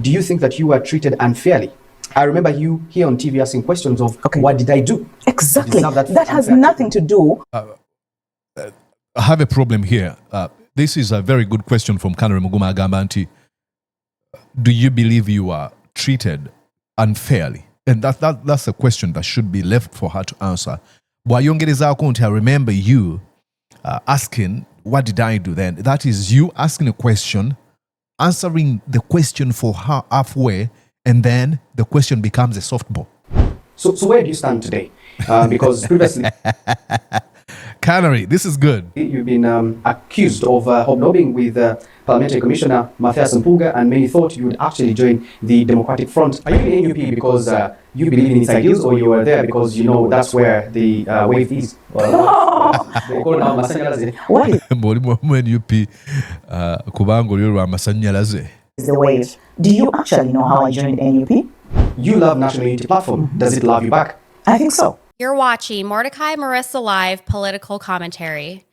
do you think that you were treated unfairly? I remember you here on TV asking questions of, what did I do? Exactly. That has nothing to do. I have a problem here. This is a very good question from Kanare Muguma Agambanti. Do you believe you are treated unfairly? And that's a question that should be left for her to answer. I remember you asking, what did I do then? That is you asking a question, answering the question for her halfway, and then the question becomes a softball. So where do you stand today? Because previously... Canary, this is good. You've been accused of hobnobbing with Parliamentary Commissioner Mathias Mpuuga, and many thought you would actually join the Democratic Front. Are you in NUP because you believe in its ideals, or you were there because you know that's where the wave is? They call now Amasanyalaze. What is the wave? Do you actually know how I joined NUP? You love National Unity Platform. Does it love you back? I think so. You're watching Mordecai Marissa Live Political Commentary.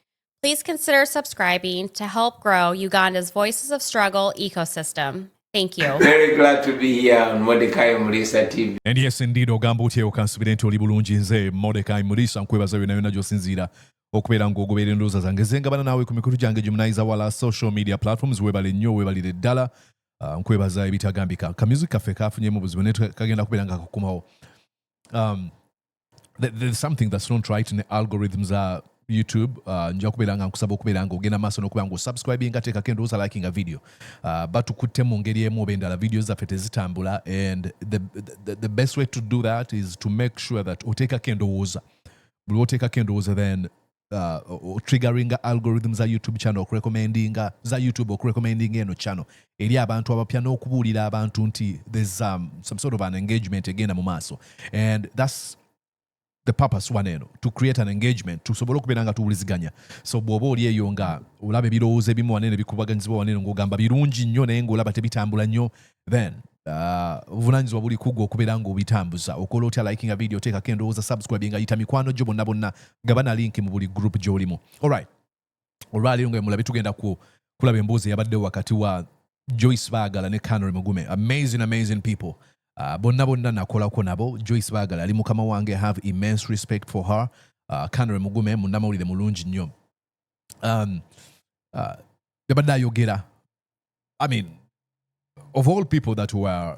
Please consider subscribing to help grow Uganda's Voices of Struggle ecosystem. Thank you. Very glad to be here on Mordecai Marissa TV. And yes, indeed, Ogambo Teo Conspirento Libulunji Nze, Mordecai Marissa, Nkwebaza Yona Josinzira, Okwera Ngogobere Ndoza Zangezenga, Bana nawe kumikuru jange jumnaiza wala social media platforms, webali nyo, webali de dala, Nkwebaza Ibitagambika. Ka music cafe kafunye mu buzibonete kagenda kubera kukumaho. There's something that's not right in the algorithms YouTube. Nja kubelanga nkusaba okubelanga ogenda maso nokubanga subscribing ateka kendo oza liking a video. But ukutte mu ngeri emu obendala videos zaffe tezitambula, and the best way to do that is to make sure that oteka kendo oza. Buli oteka kendo oza, then triggering algorithms za YouTube channel recommending za YouTube recommending eno channel eri abantu abapya n'okubuulira abantu nti there's some sort of an engagement again mu maaso, and that's the purpose waneno, to create an engagement, to sobola okubeeranga tuwuliziganya. So bw'oba oli eyo nga olaba ebirowoozo ebimu wanene bikubaganyizibwa wanene ng'ogamba birungi nnyo naye ng'olaba tebitambula nnyo, then obuvunaanyizibwa buli kugwa okubeera ng'obitambuza. Okola otya liking a video, oteekako endowooza, subscribe, nga yita mikwano gyo bonna gaba na link mu buli group gy'olimu. Alright. Olwaleero nga mulabe tugenda kulaba emboozi eyabaddewo wakati wa Joyce Bagala ne Kanare Mpuuga. Amazing people. Bonna nakolako nabo. Joyce Bagala ali mukama wange, have immense respect for her. Kanare Mpuuga munnamawulire mulungi nnyo. Yabadde ayogera, I mean, of all people that were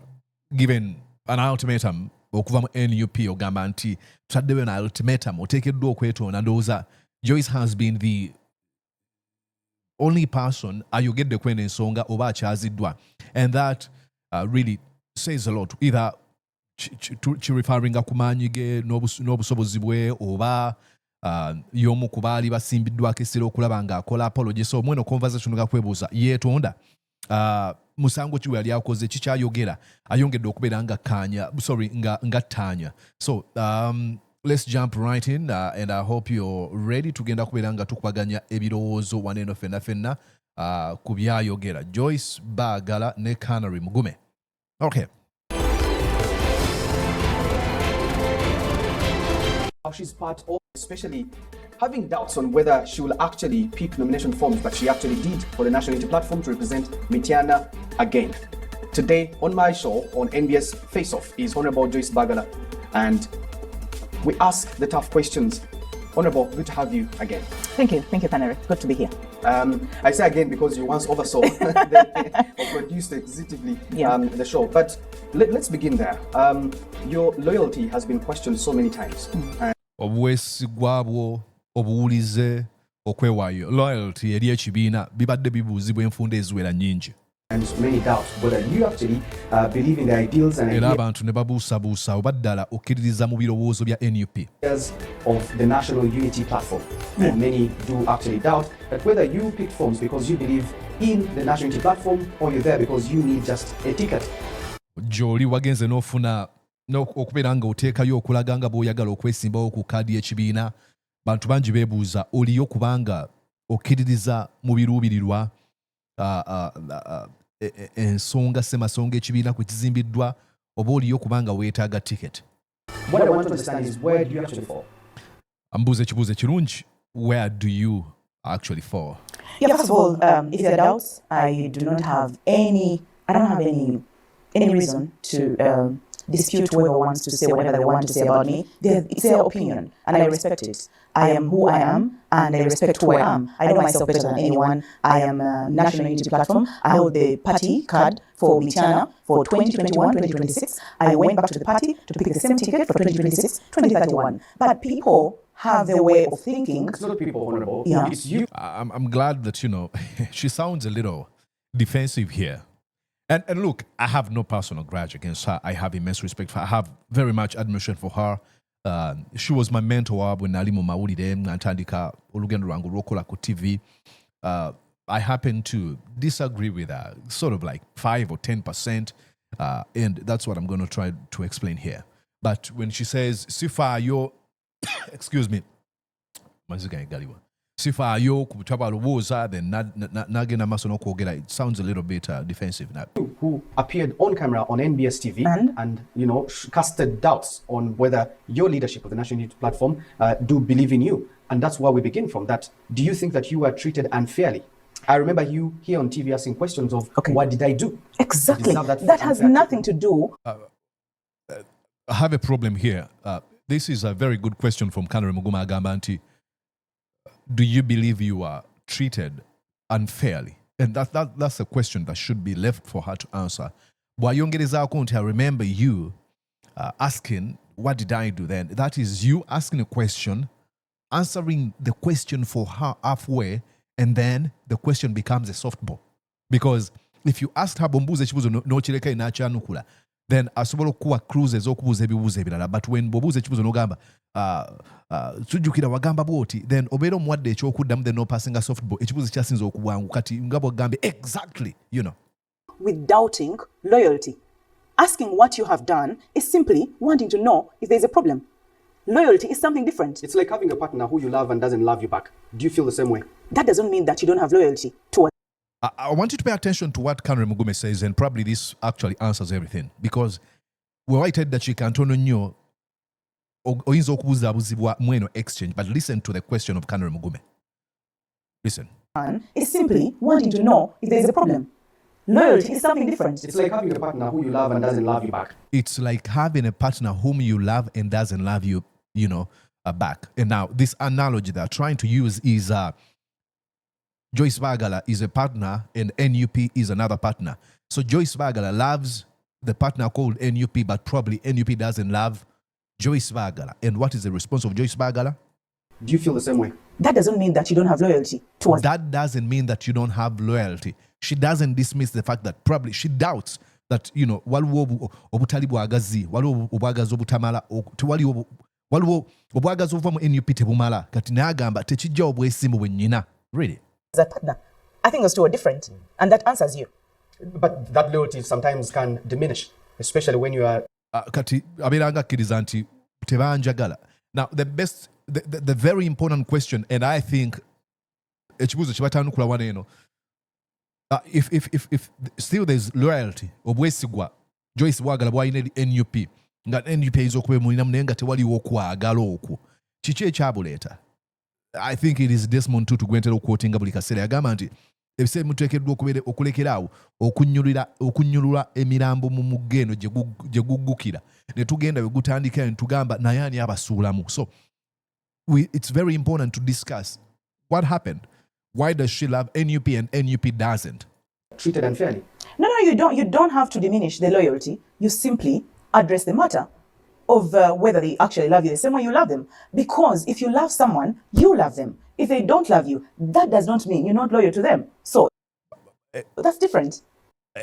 given an ultimatum okuva mu NUP, ogamba nti tutaddewo na ultimatum oteekeddwa okwetonda, ndowooza Joyce has been the only person ayogedde kwena ensonga oba akyaziddwa, and that really says a lot. Either referring ku maanyi ge n'obusobozi bwe, oba y'omu ku baali basimbiddwako essira okulaba ng'akola apology. So mweno conversation nga kwebuuza yeetonda musango ki yali akoze, kikyayogera ayongedde okubeera nga ttaanya. So let's jump right in and I hope you're ready. Tugenda kubeera nga tukubaganya ebirowoozo waneeno fenna ku byayogera Joyce Bagala ne Kanare Mpuuga. Okay. She's part of, especially having doubts on whether she will actually pick nomination forms, but she actually did for the National Unity Platform to represent Mityana again. Today on my show on NBS Face Off is Honorable Joyce Bagala, and we ask the tough questions. Honorable, good to have you again. Thank you, Kanare. Good to be here. I say again because you once oversaw or produced executively the show. But let's begin there. Your loyalty has been questioned so many times. Obwesigwa bwo, obuwulize, okwewaayo, loyalty eri ekibiina bibadde bibuuzibwa enfunda eziwera nnyingi. And many doubt whether you actually believe in the ideals and era abantu ne babuusabuusa oba ddala okkiririza mu birowoozo bya NUP of the National Unity Platform. And many do actually doubt that whether you picked forms because you believe in the National Unity Platform or you're there because you need just a ticket. Gy'oli wagenze n'ofuna okubeera nga oteekayo okulaga nga bw'oyagala okwesimbawo ku kaadi y'ekibiina. Bantu bangi beebuuza oliyo kubanga okkiririza mu biruubirirwa ensonga semasonga ekibiina kwe kizimbiddwa, oba oliyo kubanga weetaaga ticket. What I want to understand is, where do you actually fall? Ambuuza ekibuuzo ekirungi, where do you actually fall? Yeah, first of all, if there are doubts, I don't have any any reason to dispute whoever wants to say whatever they want to say about me. It's their opinion, and I respect it. I am who I am, and I respect who I am. I know myself better than anyone. I am a National Unity Platform. I hold the party card for Mityana for 2021, 2026. I went back to the party to pick the same ticket for 2026, 2031. But people have their way of thinking. It's not people, Honorable. Yeah. It's you. I'm glad that, she sounds a little defensive here. And look, I have no personal grudge against her. I have immense respect for her. I have very much admiration for her. She was my mentor when nali mu mawulire ntandika olugendo lwange olw'okukola ku TV. I happen to disagree with her, sort of like 5 or 10%, and that's what I'm going to try to explain here. But when she says, Sifa, you're, excuse me, Sifa, you're then nagena masono kwogera, it sounds a little bit defensive now. Who appeared on camera on NBS TV and casted doubts on whether your leadership of the National Unity Platform do believe in you. And that's where we begin from. That, do you think that you were treated unfairly? I remember you here on TV asking questions of, what did I do? Exactly. That has nothing to do. I have a problem here. This is a very good question from Kanare Muguma Agambanti. Do you believe you are treated unfairly? And that's a question that should be left for her to answer. I remember you asking, what did I do then? That is you asking a question, answering the question for her halfway, and then the question becomes a softball. Because if you asked her bombuze chibuzo no chireka inachanukula, then asobola okuwa cruises okubuza ebibuzo ebirala. But when bobuza ekibuzo nogamba tujjukira wagamba bwoti, then obeera omuwadde ekyokuddamu, then passing a softball, ekibuzo kyasinza okubwangu kati nga bw'ogambe exactly, With doubting loyalty. Asking what you have done is simply wanting to know if there's a problem. Loyalty is something different. It's like having a partner who you love and doesn't love you back. Do you feel the same way? That doesn't mean that you don't have loyalty towards. I want you to pay attention to what Kanare Mugume says, and probably this actually answers everything. Because we're writing that she can't know oyinza okubuzaabuzibwa mweno exchange, but listen to the question of Kanare Mugume. Listen. It's simply wanting to know if there's a problem. Loyalty is something different. It's like having a partner who you love and doesn't love you back. It's like having a partner whom you love and doesn't love you, back. And now this analogy they're trying to use is Joyce Bagala is a partner and NUP is another partner. So Joyce Bagala loves the partner called NUP, but probably NUP doesn't love Joyce Bagala. And what is the response of Joyce Bagala? Do you feel the same way? That doesn't mean that you don't have loyalty towards. That doesn't mean that you don't have loyalty. She doesn't dismiss the fact that probably she doubts that, waliwo obutali bwagazi, waliwo obwagazi obutamala, waliwo obwagazi obuva mu NUP tebumala, kati n'agamba tekijja obwesimbu bwe nnyina. Really? As a partner, I think those two are different, and that answers you. But that loyalty sometimes can diminish, especially when you are. Kati abeeranga akkiriza nti tebanjagala. Now the very important question, and I think ekibuuzo kye batanukula wano eno, if still there's loyalty, obwesigwa Joyce Bagala bw'alina NUP, nga NUP ayinza okuba emulinamu naye nga tewaliwo okwagala okwo, kiki ekyabuleeta? I think it is Desmond Tutu gwentera okwotinga buli kaseera yagamba nti ebiseera muteekeddwa okulekeraawo okunyulula emirambo mu mugga eno gye guggukira ne tugenda we gutandika ne tugamba naye ani abasuulamu. So it's very important to discuss what happened. Why does she love NUP and NUP doesn't? Treated unfairly. No, you don't. You don't have to diminish the loyalty. You simply address the matter of whether they actually love you the same way you love them. Because if you love someone, you love them. If they don't love you, that does not mean you're not loyal to them. So that's different.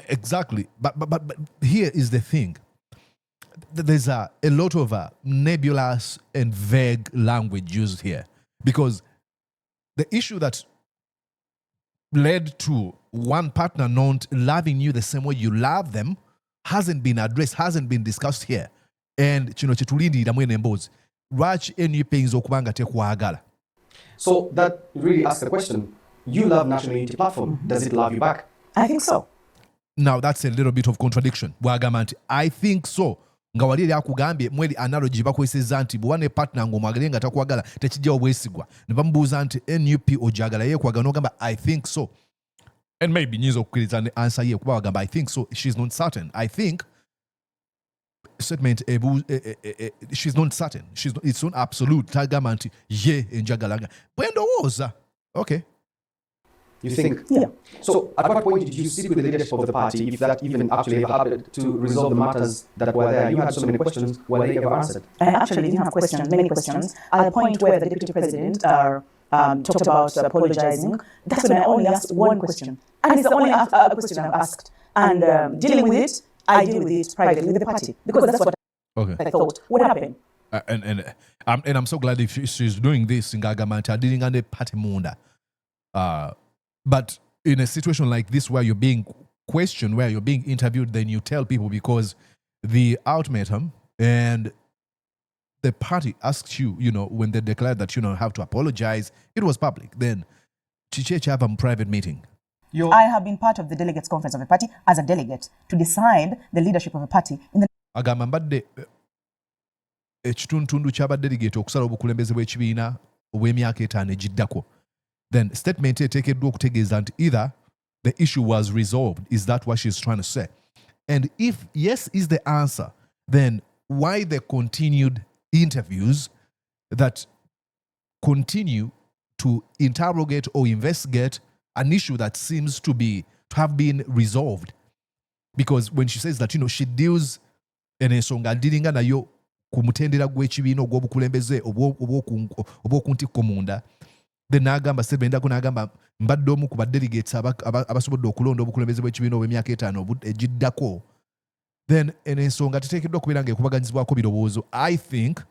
Exactly. But here is the thing. There's a lot of nebulous and vague language used here. Because the issue that led to one partner not loving you the same way you love them hasn't been addressed, hasn't been discussed here. And kino kyetulindirira mwene emboozi. Lwaki NUP eyinza okuba nga tekwagala? So that really asks the question, you love National Unity Platform, does it love you back? I think so. Now that's a little bit of contradiction. Bwagamba nti I think so. Nga wali eri akugambye mweri analogy bakwesezza nti bw'oba ne partner ng'omwagala nga takwagala tekijja obwesigwa. Ne bamubuuza nti NUP ojagala ye kwagala n'ogamba I think so. And maybe nyinza okukkiriza ne answer ye kuba bagamba I think so, she's not certain. I think statement she's not certain. It's not absolute. Tagama nti ye enjagala. Bwendowooza. Okay. You think? Yeah. So at what point did you sit with the leadership of the party, if that even actually ever happened, to resolve the matters that were there? You had so many questions. Were they ever answered? I actually didn't have questions, many questions. At the point where the deputy president talked about apologizing, that's when I only asked one question. And it's the only question I've asked. And dealing with it, I deal with it privately with the party. Because that's what I thought would happen. And I'm so glad if she's doing this in Gagamanta, dealing under party munda. But in a situation like this where you're being questioned, where you're being interviewed, then you tell people because the ultimatum and the party asked you, when they declared that, have to apologize, it was public. Then, Chicheche have a private meeting. I have been part of the delegates conference of the party as a delegate to decide the leadership of the party. In the agamba mbadde ekitundu ky'aba delegate okusala obukulembeze bw'ekibiina obw'emyaka 5 egiddako. Then statement eteekeddwa okutegeeza nti either the issue was resolved. Is that what she's trying to say? And if yes is the answer, then why the continued interviews that continue to interrogate or investigate an issue that seems to have been resolved? Because when she says that, she deals ensonga ndiringa nayo ku mutendera gw'ekibiina ogw'obukulembeze obw'okuntikko munda, then n'agamba sebendako n'agamba mbadde omu ku badelegates abasobodde okulonda obukulembeze bw'ekibiina obw'emyaka 5 egiddako. Then ensonga teteekeddwa okubeera ng'ekubaganyizibwako birowoozo. I think,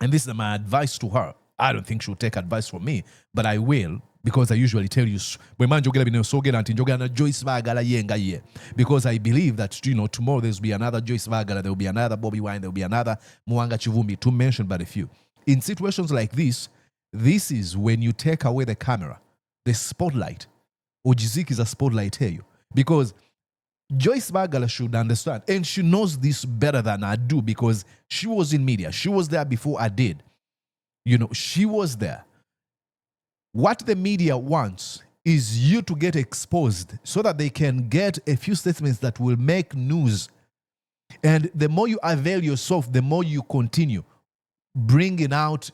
and this is my advice to her, I don't think she'll take advice from me, but I will, because I usually tell you, bwe mba njogera bino nsogera nti njogera na Joyce Bagala yenga ye, because I believe that, tomorrow there'll be another Joyce Bagala, there'll be another Bobby Wine, there'll be another Muwanga Kivumbi, to mention but a few. In situations like this is when you take away the camera, the spotlight. Ojiziki is a spotlight here, because Joyce Bagala should understand, and she knows this better than I do, because she was in media. She was there before I did. She was there. What the media wants is you to get exposed so that they can get a few statements that will make news. And the more you avail yourself, the more you continue bringing out,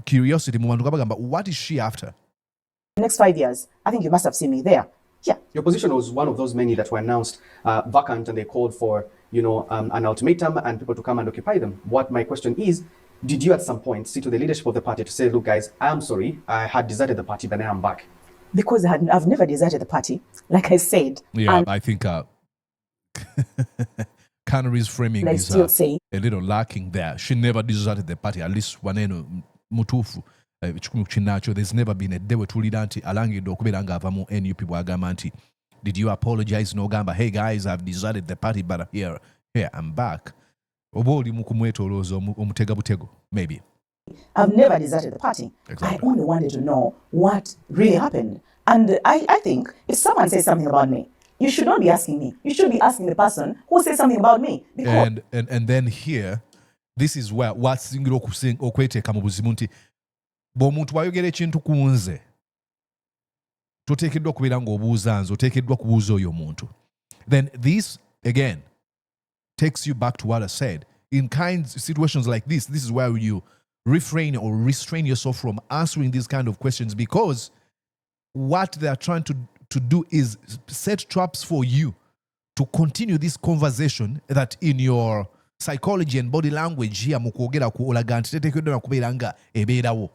curiosity. What is she after? The next 5 years, I think you must have seen me there. Yeah. Your position was one of those many that were announced vacant, and they called for, an ultimatum and people to come and occupy them. What my question is, did you at some point sit to the leadership of the party to say, look, guys, I'm sorry, I had deserted the party, but now I'm back? Because I've never deserted the party, like I said. Yeah, I think Canary's framing is a little lacking there. She never deserted the party, at least waneno mutufu. There's never been a day where tulira nti alangidde okubeera ng'ava mu NUP bw'agamba nti, did you apologize n'ogamba, hey guys, I've deserted the party, but here I'm back. Oba oli mu kumwetolooza omutega butego, maybe. I've never deserted the party. Exactly. I only wanted to know what really happened. And I think if someone says something about me, you should not be asking me. You should be asking the person who says something about me. And then here, this is where wasingira okweteeka mu buzimu nti bw'omuntu bw'ayogera ekintu ku nze, toteekeddwa kubeera ng'obuuza nze, oteekeddwa kubuuza oyo omuntu. Then this, again, takes you back to what I said. In situations like this is where you refrain or restrain yourself from answering these kind of questions, because what they are trying to do is set traps for you to continue this conversation that in your psychology and body language here mukwogera ku olaga nti teteekeddwa na kubeera nga ebeerawo.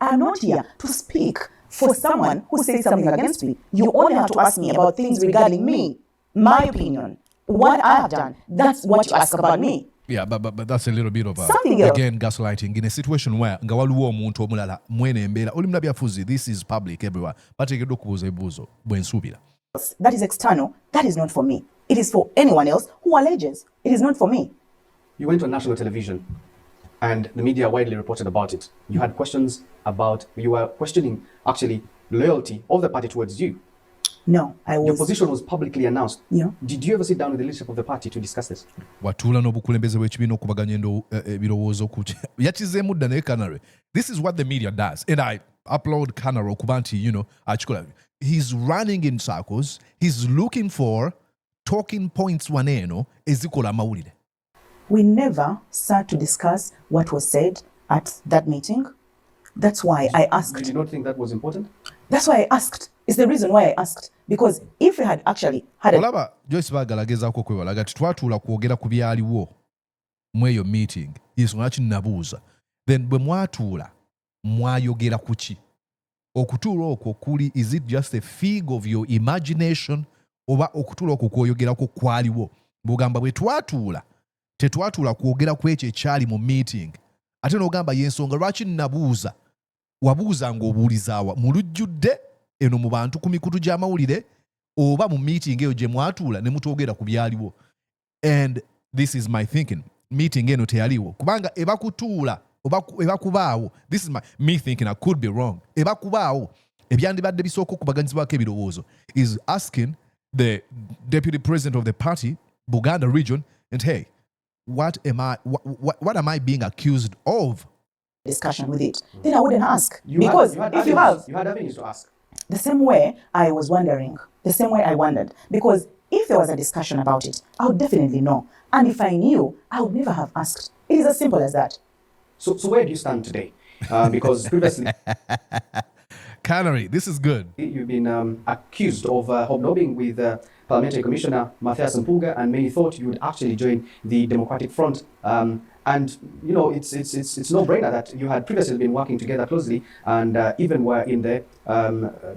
I'm not here to speak for someone who says something against me. You only have to ask me about things regarding me, my opinion, what I have done. That's what you ask about me. Yeah, but that's a little bit of again, gaslighting in a situation where nga waliwo omuntu omulala mwene embeera oli munabyafuzi, this is public everywhere, bateekeddwa okubuuza ebibuuzo bwensuubira. That is external. That is not for me. It is for anyone else who alleges. It is not for me. You went on national television and the media widely reported about it. You had questions about, you were questioning actually loyalty of the party towards you. No, I was. Your position was publicly announced. Yeah. Did you ever sit down with the leadership of the party to discuss this? Watuula n'obukulembeze bw'ekibiina okubaganya ebirowoozo ku yakizeemu dda naye Canary. This is what the media does. And I applaud Canary okuba nti, akikola. he's running in circles. He's looking for talking points waneno ezikola amawulire. We never sat to discuss what was said at that meeting. That's why I asked. You did not think that was important? That's why I asked. It's the reason why I asked. Because if we had actually had a... Olaba Joyce Bagala agezaako kwebalaga twatuula kwogera ku byaliwo mu eyo meeting yensonga lwaki nabuuza then bwe mwatuula mwayogera ku ki okutuula okwo kuli is it just a fig of your imagination oba okutuula okwo kwoyogerako kwaliwo bw'ogamba bwe twatuula tetwatuula kwogera ku ekyo ekyali mu meeting ate n'ogamba yensonga lwaki nabuuza wabuuza ng'obuulizaawa mu lujjudde eno mu bantu ku mikutu gy'amawulire oba mu meeting eyo gye mwatuula ne mutwogera ku byaliwo. And this is my thinking. Meeting eno teyaliwo kubanga eba kutuula eba kubaawo. This is me thinking, I could be wrong. Eba kubaawo ebyandibadde bisooka okubaganyizibwako ebirowoozo is asking the deputy president of the party Buganda region and hey, what am I being accused of? Discussion with it, then I wouldn't ask. Because if you have... You had avenues to ask. The same way I was wondering, the same way I wondered. Because if there was a discussion about it, I would definitely know. And if I knew, I would never have asked. It is as simple as that. So where do you stand today? Because previously... Canary, this is good. You've been accused of hobnobbing with Parliamentary Commissioner Mathias Mpuuga, and many thought you would actually join the Democratic Front. And you know, it's no brainer that you had previously been working together closely, and even were in the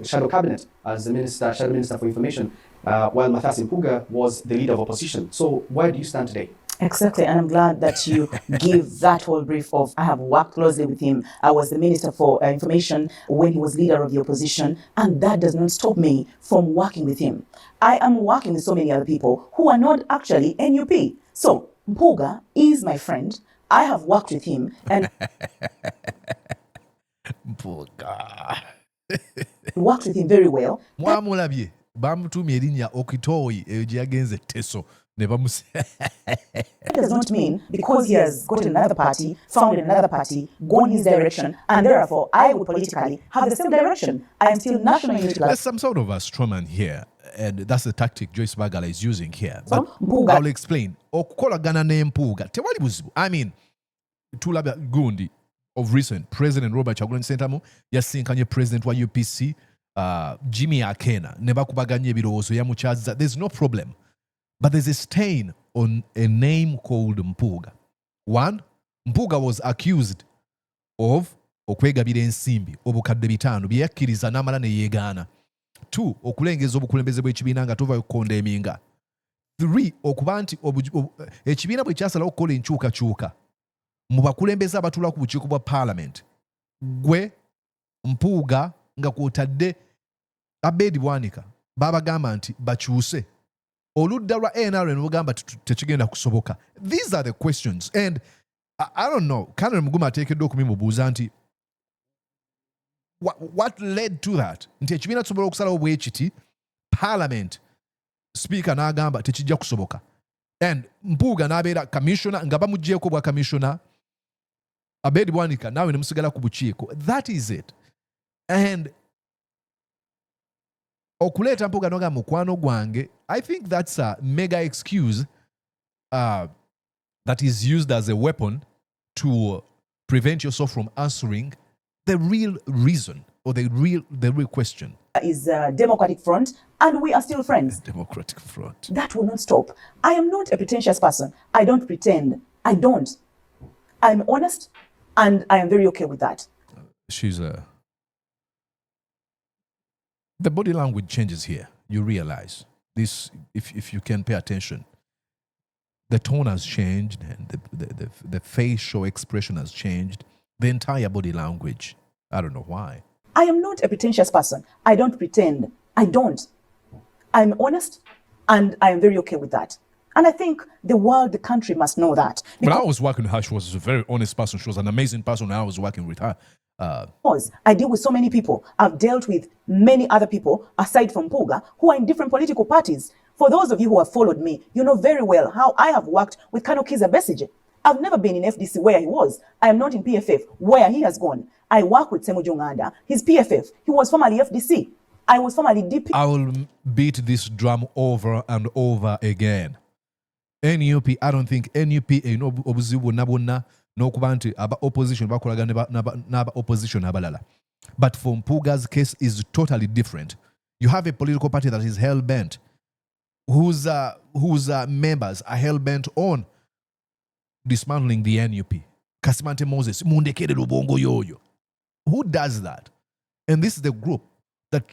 shadow cabinet as the shadow minister for information, while Mathias Mpuuga was the leader of opposition. So where do you stand today? Exactly, and I'm glad that you give that whole brief of I have worked closely with him. I was the Minister for Information when he was leader of the opposition, and that does not stop me from working with him. I am working with so many other people who are not actually NUP. So Mpuuga is my friend. I have worked with him and Mpuuga worked with him very well. Mwamulabye bamutumye erinnya Okitoyi eyo gye yagenze Teso. That does not mean because he has gotten another party, founded another party, gone his direction, and therefore I would politically have the same direction. I am still national unity. There's some sort of a strawman here, and that's the tactic Joyce Bagala is using here. So, but Mpuuga, I'll explain. Okukolagana ne Mpuuga tewali buzibu. I mean, tulaba gundi of recent, President Robert Kyagulanyi Ssentamu yasinkanye President wa UPC, Jimmy Akena, ne bakubaganya ebirowoozo yamukyaziza. There's no problem. But there's a stain on a name called Mpuuga. One, Mpuuga was accused of okwegabira ensimbi obukadde 5 bye yakkiriza n'amala ne yeegaana. 2, okulengeza obukulembeze bw'ekibiina nga tova okukondemminga. 3, okuba nti ekibiina bwe kyasalawo okukola enkyukakyuka mu bakulembeze abatuula ku bukiiko bwa Parliament, gwe Mpuuga nga kw'otadde Abedi Bwanika babagamba nti bakyuse oludda lwa NRM lugamba tekigenda kusoboka. These are the questions, and I don't know, Kanali Muguma ateekeddwa okubimubuuza nti what led to that, nti ekibiina kisobola okusalawo bwe kiti Parliament Speaker n'agamba tekijja kusoboka, and Mpuuga n'abeera commissioner nga bamuggyeko bwa commissioner, Abedi Bwanika naawe ne musigala ku bukiiko. That is it. And okuleeta Mpuuga n'ogamba mukwano gwange, I think that's a mega excuse that is used as a weapon to prevent yourself from answering the real reason or the real question. Is Democratic Front, and we are still friends. Democratic Front. That will not stop. I am not a pretentious person. I don't pretend. I don't. I'm honest, and I am very okay with that. She's the body language changes here. You realize this, if you can pay attention. The tone has changed, and the facial expression has changed. The entire body language. I don't know why. I am not a pretentious person. I don't pretend. I don't. I'm honest, and I am very okay with that. And I think the world, the country must know that. When I was working with her, she was a very honest person. She was an amazing person when I was working with her. Because I deal with so many people. I've dealt with many other people, aside from Mpuuga, who are in different political parties. For those of you who have followed me, you know very well how I have worked with Kano Kizza Besigye. I've never been in FDC where he was. I am not in PFF where he has gone. I work with Ssemujju Nganda. He's PFF. He was formerly FDC. I was formerly DP. I will beat this drum over and over again. NUP, I don't think NUP obuzibu nabona n'okuba nti aba opposition bakolaga n'aba opposition abalala. But for Mpuuga's case is totally different. You have a political party that is hell-bent, whose members are hell-bent on dismantling the NUP. Kasimante Moses, mundekere lubongo yoyo. Who does that? And this is the group that,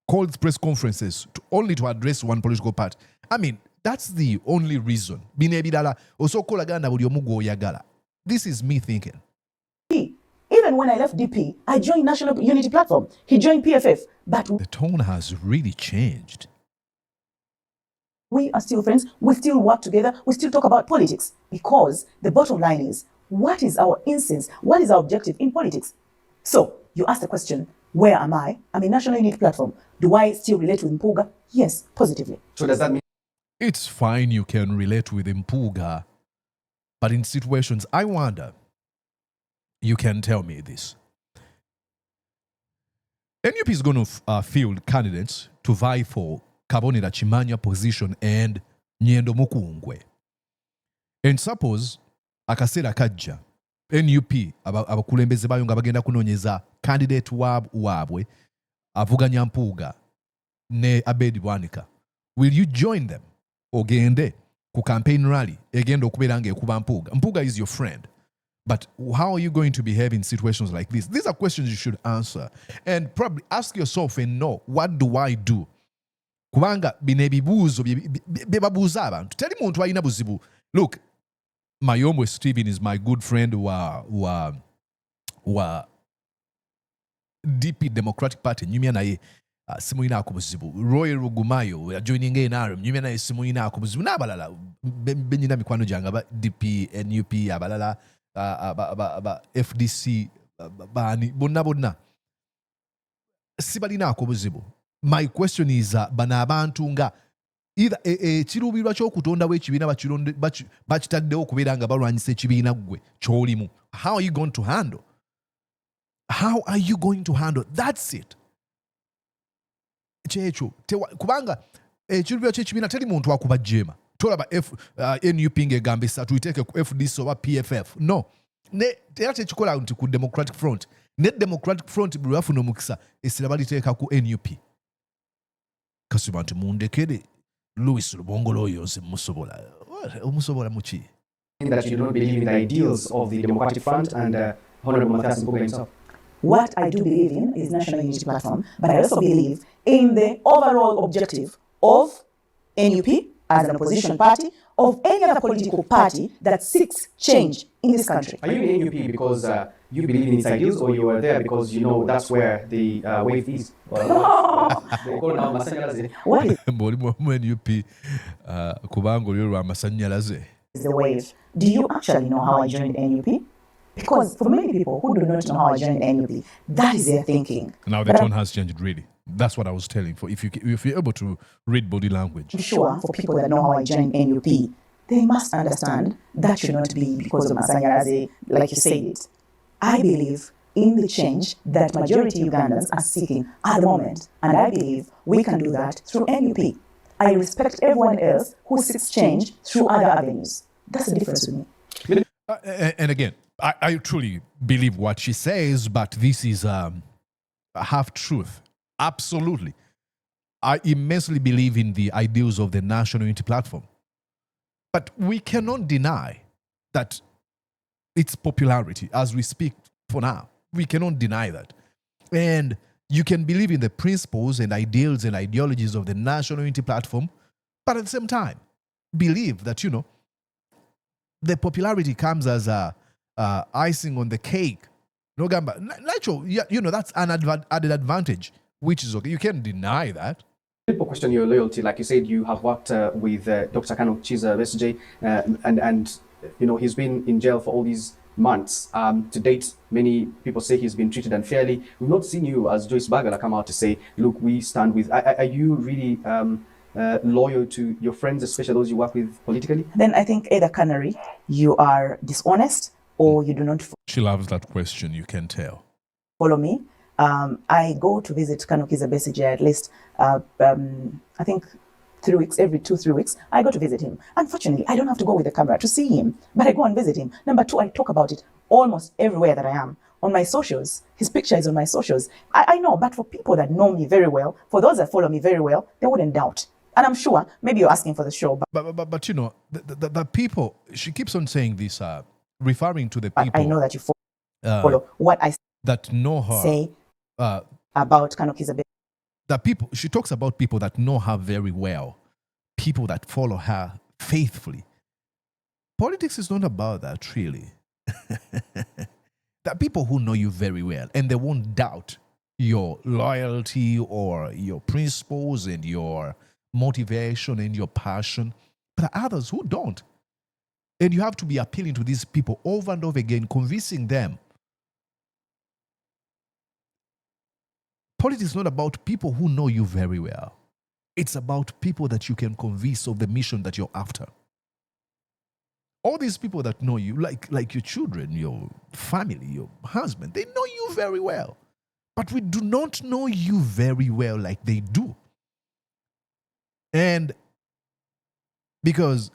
calls press conferences only to address one political party. I mean, that's the only reason. This is me thinking. Even when I left DP, I joined National Unity Platform. He joined PFF. But the tone has really changed. We are still friends. We still work together. We still talk about politics. Because the bottom line is, what is our incense? What is our objective in politics? So, you ask the question, where am I? I'm a National Unity Platform. Do I still relate with Mpuuga? Yes, positively. So does that mean? It's fine you can relate with Mpuuga, but in situations, I wonder, you can tell me this. NUP is going to field candidates to vie for Kabonera Chimanya position and Nyendo Mukungwe. And suppose, akasera kajja, NUP, abakulembeze bayo nga bagenda kunonyeza candidate wabwe, avuganya Mpuuga, ne Abedi Bwanika. Will you join them? Ogende ku campaign rally, egenda okubeera nga ekuba Mpuuga. Mpuuga is your friend. But how are you going to behave in situations like this? These are questions you should answer. And probably ask yourself and know, what do I do? Kubanga bine bibuuzo bebabuuza abantu. Teri muntu alina buzibu. Look, Mayomwe Stephen is my good friend wa DP Democratic Party. Nyumya naye simulina akubuzibu. Roy Rugumayo joining NRM. Nyumya naye simulina akubuzibu. N'abalala benyina mikwano gyange aba DP, NUP, abalala FDC, bani bonna. Sibalina akubuzibu. My question is, bana abantu nga either kiruubirwa ky'okutonda w'ekibiina bakitaddewo okubeera nga balwanyisa ekibiina gwe ky'olimu. How are you going to handle? How are you going to handle? That's it. Kyekyo kubanga ekiruubirwa ky'ekibiina teri muntu akuba jema. Tolaba NUP ng'egamba essa tuyiteeke ku FDC oba PFF. No. Era tekikola nti ku Democratic Front. Ne Democratic Front bwe bafuna omukisa essira baliteeka ku NUP. Kasiba nti mundekere Louis Lubongolo oyo nze musobola muki? That you don't believe in the ideals of the Democratic Front and Honorable Mathias Mpuuga himself. What I do believe in is National Unity Platform, but I also believe in the overall objective of NUP as an opposition party, of any other political party that seeks change in this country. Are you in NUP because you believe in its ideals, or you are there because you know that's where the wave is? They call now Amasanyalaze. What is NUP kubanga oli olwa Amasanyalaze? the wave? Do you actually know how I joined NUP? Because for many people who do not know how I joined NUP, that is their thinking. Now the tone has changed really. That's what I was telling. For if you're able to read body language. I'm sure for people that know how I joined NUP, they must understand that should not be because of Amasanyalaze, like you said it. I believe in the change that majority Ugandans are seeking at the moment, and I believe we can do that through NUP. I respect everyone else who seeks change through other avenues. That's the difference with me. And again, I truly believe what she says, but this is half truth. Absolutely. I immensely believe in the ideals of the National Unity Platform. But we cannot deny that its popularity as we speak for now. We cannot deny that. And you can believe in the principles and ideals and ideologies of the National Unity Platform, but at the same time, believe that, the popularity comes as icing on the cake. No gamba. Natural, that's an added advantage, which is okay. You can't deny that. People question your loyalty. Like you said, you have worked with Dr. Kano Chiza Besije, and he's been in jail for all these months. To date, many people say he's been treated unfairly. We've not seen you, as Joyce Bagala, come out to say, look, we stand with... Are you really loyal to your friends, especially those you work with politically? Then I think either canary, you are dishonest, or you do not She loves that question, you can tell. follow me. I go to visit Kanukiza Besigye at least, I think 3 weeks, every 2-3 weeks, I go to visit him. Unfortunately, I don't have to go with the camera to see him, but I go and visit him. Number 2, I talk about it almost everywhere that I am. On my socials, his picture is on my socials. I know, but for people that know me very well, for those that follow me very well, they wouldn't doubt. And I'm sure, maybe you're asking for the show, But you know, the people, she keeps on saying this, referring to the people I know that you follow what I that know her. say about Kanukiza Besigye. The people, she talks about people that know her very well, people that follow her faithfully. Politics is not about that, really. The people who know you very well and they won't doubt your loyalty or your principles and your motivation and your passion, but there are others who don't. And you have to be appealing to these people over and over again, convincing them. Politics is not about people who know you very well. It's about people that you can convince of the mission that you're after. All these people that know you, like your children, your family, your husband, they know you very well. But we do not know you very well like they do. And because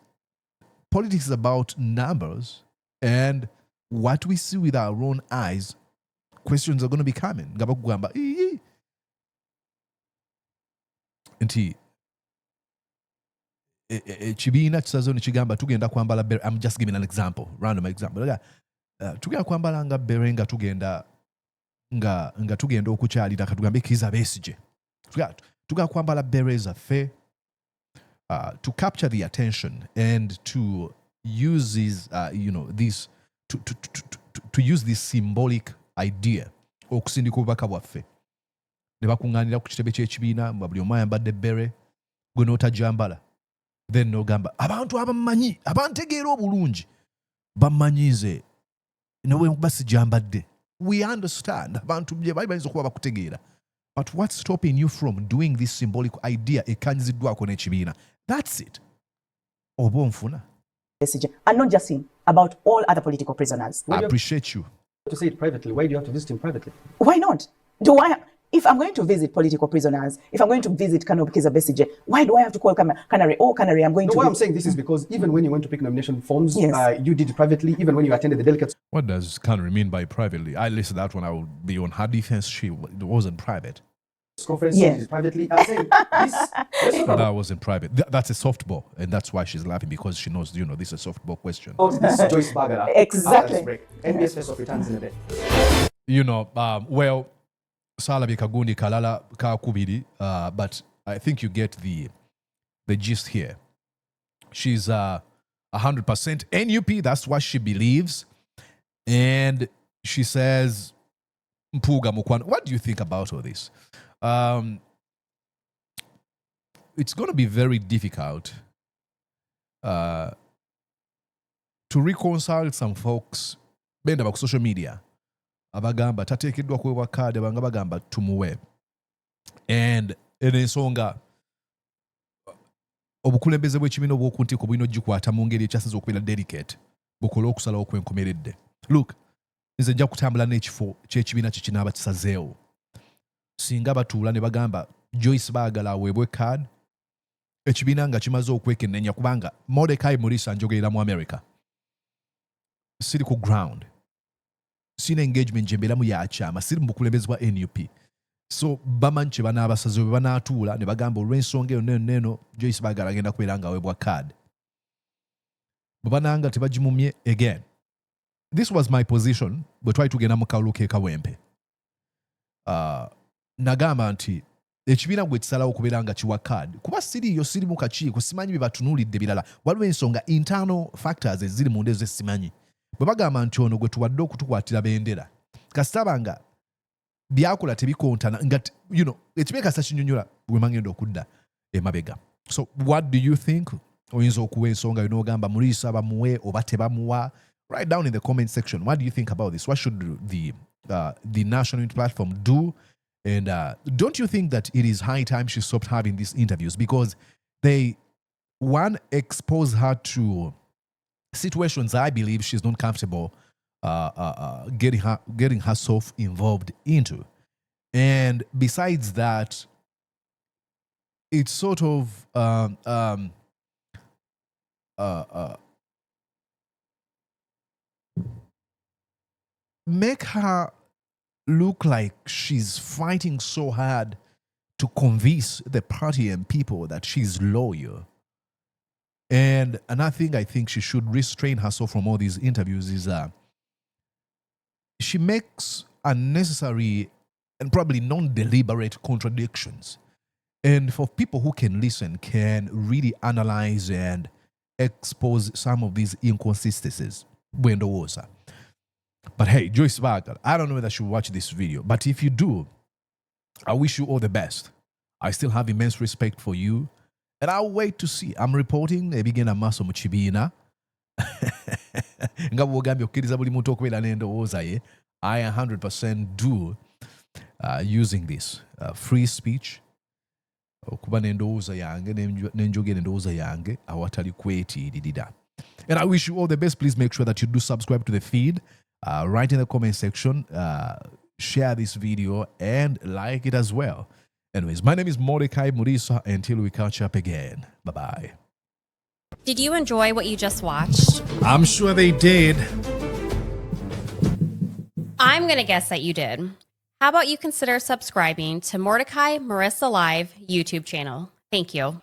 politics is about numbers and what we see with our own eyes, questions are going to be coming. Nti ekibiina kisazeewo ne kigamba tugenda kwambala bere. I'm just giving an example, random example. Tugenda kwambala nga bere nga tugenda okukyalira katugambe Kizza Besigye. Tugenda kwambala bere zaffe to capture the attention and to use this, this to use this symbolic idea okusindika obubaka bwaffe. Ne bakuŋŋaanira ku kitebe ky'ekibiina buli omu ayambadde bere gwe n'otajambala. Then n'ogamba abantu abamanyi abantegeera obulungi bamanyize nawe basijambadde. We understand abantu bye bali bayinza okuba bakutegeera. But what's stopping you from doing this symbolic idea ekkanyiziddwako n'ekibiina? That's it. Oba onfuna. And not just him, about all other political prisoners. I appreciate you. To say it privately, why do you have to visit him privately? Why not? If I'm going to visit political prisoners, if I'm going to visit Kizza Besigye, why do I have to call Canary? Oh, Canary, I'm going to... Why I'm saying this is because even when you went to pick nomination forms, Yes. you did it privately, even when you attended the delegates. What does Canary mean by privately? I listed that one. I would be on her defense. It wasn't private. Conference Yeah. is privately. I'm saying this. That wasn't private. That's a softball. And that's why she's laughing, because she knows, this is a softball question. Oh, this is Joyce Bagala. Exactly. NBS Face of Returns in a day. Well, Salabi Kagundi Kalala Kakubidi, but I think you get the gist here. She's 100% NUP, that's what she believes. And she says, Mpuuga Mukwana. What do you think about all this? It's going to be very difficult to reconcile some folks benda ba social media abagamba tateekeddwa kuweebwa kaadi abanga bagamba tumuwe, and ensonga obukulembeze bw'ekibiina obw'okuntiko bulina ogikwata mu ngeri ekyasinze okubeera delicate bukola okusalawo kwenkomeredde. Look, nze nja kutambula n'ekifo ky'ekibiina kye kinaaba kisazeewo. Singa batuula ne bagamba Joyce Bagala aweebwe kaadi, ekibiina nga kimaze okwekennenya, kubanga Mordecai Mulisa njogerera mu America. Siri ku ground. Sina engagement gye mbeeramu yakyama, siri mu bukulembeze bwa NUP. So bamanyi kye banaabasazeewo bwe banaatuula ne bagamba olw'ensonga eyo neno Joyce Bagala agenda kubeera nga aweebwa kaadi. Bwe banaanga tebagimumye again. This was my position bwe twali tugenda mu kalulu k'e Kawempe. Nagamba nti ekibiina bwe kisalawo okubeera nga kiwa kaadi, kuba siriyo, siri mu kakiiko, simanyi bye batunuulidde birala. Waliwo ensonga internal factors eziri mu ndezo simanyi. Bwe bagamba nti ono gwe tuwadde okutukwatira bendera, kasitaba nga byakola tebikontana nga ekibiina kasita kinyonnyola bwe magenda okudda emabega. So what do you think? Oyinza okuwa ensonga yo n'ogamba Mulisa bamuwe oba tebamuwa? Write down in the comment section. What do you think about this? What should the National Unity Platform do? And don't you think that it is high time she stopped having these interviews? Because they, one, expose her to situations I believe she's not comfortable getting herself involved into. And besides that, it's sort of make her look like she's fighting so hard to convince the party and people that she's loyal. And another thing I think she should restrain herself from all these interviews is she makes unnecessary and probably non-deliberate contradictions. And for people who can listen, can really analyze and expose some of these inconsistencies. But hey, Joyce Bagala, I don't know whether you watch this video, but if you do, I wish you all the best. I still have immense respect for you, and I'll wait to see. I'm reporting ebigenda maaso mu kibiina nga bw'ogambye okkiriza buli muntu okubeera n'endowooza ye. I 100% do using this free speech okuba n'endowooza yange n'enjogera endowooza yange awatali kwetiiririra. And I wish you all the best. Please make sure that you do subscribe to the feed. Write in the comment section, share this video, and like it as well. Anyways, my name is Mordecai Murisa. Until we catch up again. Bye-bye. Did you enjoy what you just watched? I'm sure they did. I'm going to guess that you did. How about you consider subscribing to Mordecai Marissa Live YouTube channel? Thank you.